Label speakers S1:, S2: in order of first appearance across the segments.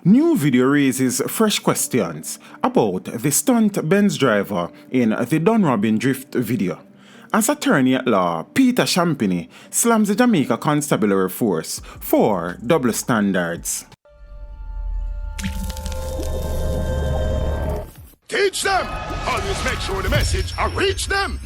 S1: New video raises fresh questions about the stunt Benz driver in the Dunrobin DRIFT video, as attorney at law Peter Champagnie slams the Jamaica Constabulary Force for double standards.
S2: Teach them! Always make sure the message reach them!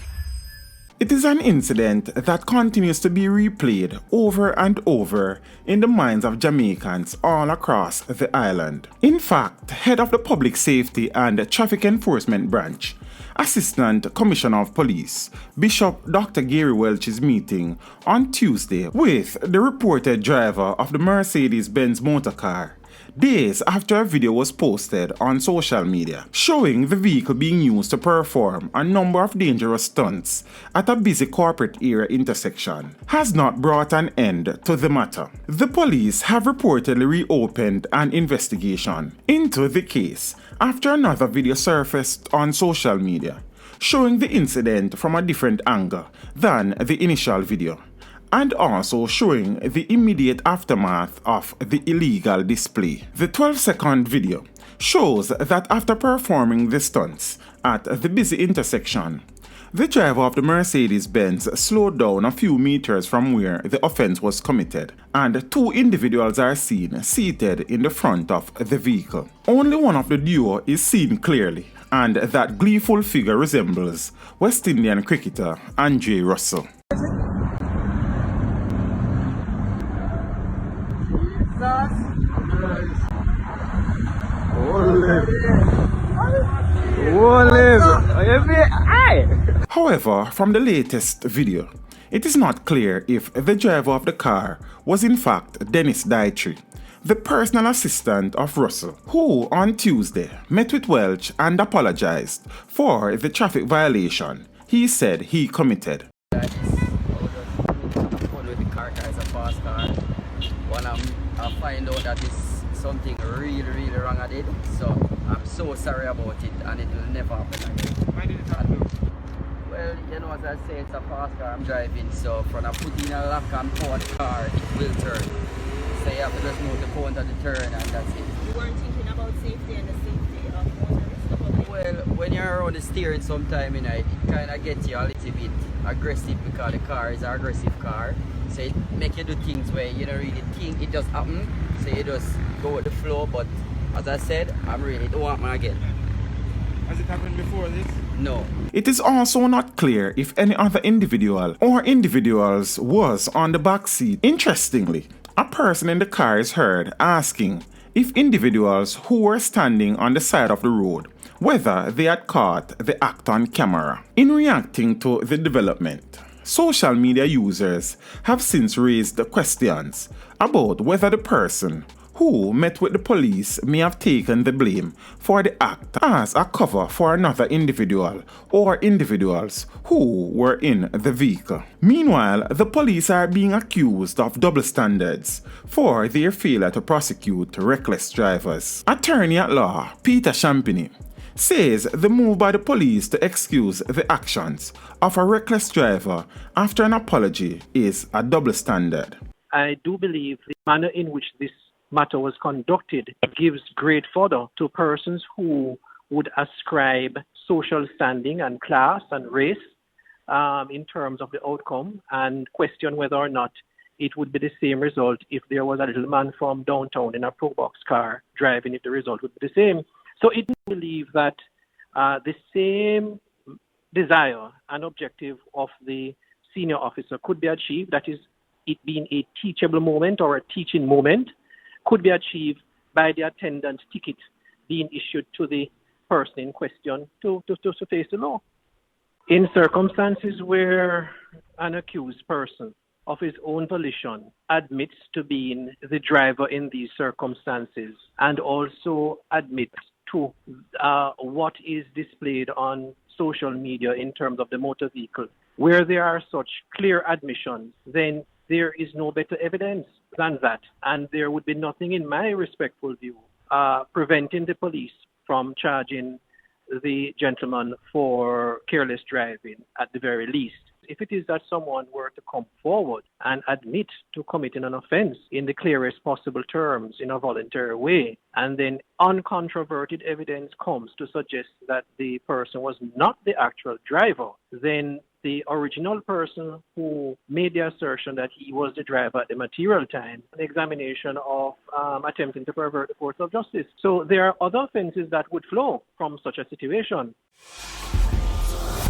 S1: It is an incident that continues to be replayed over and over in the minds of Jamaicans all across the island. In fact, head of the Public Safety and Traffic Enforcement Branch, Assistant Commissioner of Police, Bishop Dr. Gary Welch's meeting on Tuesday with the reported driver of the Mercedes-Benz motorcar, days after a video was posted on social media showing the vehicle being used to perform a number of dangerous stunts at a busy corporate area intersection, has not brought an end to the matter. The police have reportedly reopened an investigation into the case after another video surfaced on social media showing the incident from a different angle than the initial video, and also showing the immediate aftermath of the illegal display. The 12-second video shows that after performing the stunts at the busy intersection, the driver of the Mercedes-Benz slowed down a few meters from where the offense was committed, and two individuals are seen seated in the front of the vehicle. Only one of the duo is seen clearly, and that gleeful figure resembles West Indian cricketer Andre Russell. However, from the latest video, it is not clear if the driver of the car was in fact Dennis Dietrih, the personal assistant of Russell, who on Tuesday met with Welch and apologized for the traffic violation he said he committed.
S3: I find out that it's something really wrong I did, so I'm so sorry about it, and it will never happen again.
S4: Why did it happen?
S3: Well, you know, as I say, it's a fast car I'm driving, so when I put in a lock and power the car, it will turn. So you have to just move the phone to the turn, and that's it.
S5: You weren't thinking about safety and the safety of motorists?
S3: Well, when you're around the steering sometime, you know, it kind of gets you a little bit aggressive because the car is an aggressive car. So it make you do things where you don't really think it just happen. So you just go with the flow. But as I said, I'm really don't want me again.
S4: Has it happened before this?
S3: No.
S1: It is also not clear if any other individual or individuals was on the back seat. Interestingly, a person in the car is heard asking if individuals who were standing on the side of the road whether they had caught the act on camera. In reacting to the development, social media users have since raised the questions about whether the person who met with the police may have taken the blame for the act as a cover for another individual or individuals who were in the vehicle. Meanwhile, the police are being accused of double standards for their failure to prosecute reckless drivers. Attorney at law Peter Champagnie says the move by the police to excuse the actions of a reckless driver after an apology is a double standard.
S6: I do believe the manner in which this matter was conducted gives great fodder to persons who would ascribe social standing and class and race in terms of the outcome and question whether or not it would be the same result if there was a little man from downtown in a pro-box car driving it, the result would be the same. So it believe that the same desire and objective of the senior officer could be achieved, that is, it being a teachable moment or a teaching moment, could be achieved by the attendant ticket being issued to the person in question to face the law. In circumstances where an accused person of his own volition admits to being the driver in these circumstances and also admits to what is displayed on social media in terms of the motor vehicle, where there are such clear admissions, then there is no better evidence than that. And there would be nothing, in my respectful view, preventing the police from charging the gentleman for careless driving at the very least. if it is that someone were to come forward and admit to committing an offense in the clearest possible terms in a voluntary way, and then uncontroverted evidence comes to suggest that the person was not the actual driver, then the original person who made the assertion that he was the driver at the material time, an examination of attempting to pervert the course of justice. So there are other offenses that would flow from such a situation.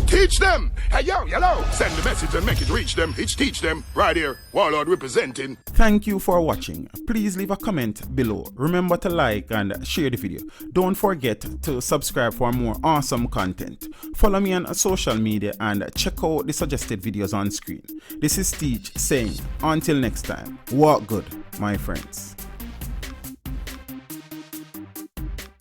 S2: Teach them! Hey, yo, yellow! Send the message and make it reach them. It's teach them. Right here, Warlord representing.
S1: Thank you for watching. Please leave a comment below. Remember to like and share the video. Don't forget to subscribe for more awesome content. Follow me on social media and check out the suggested videos on screen. This is Teach saying, until next time, walk good, my friends.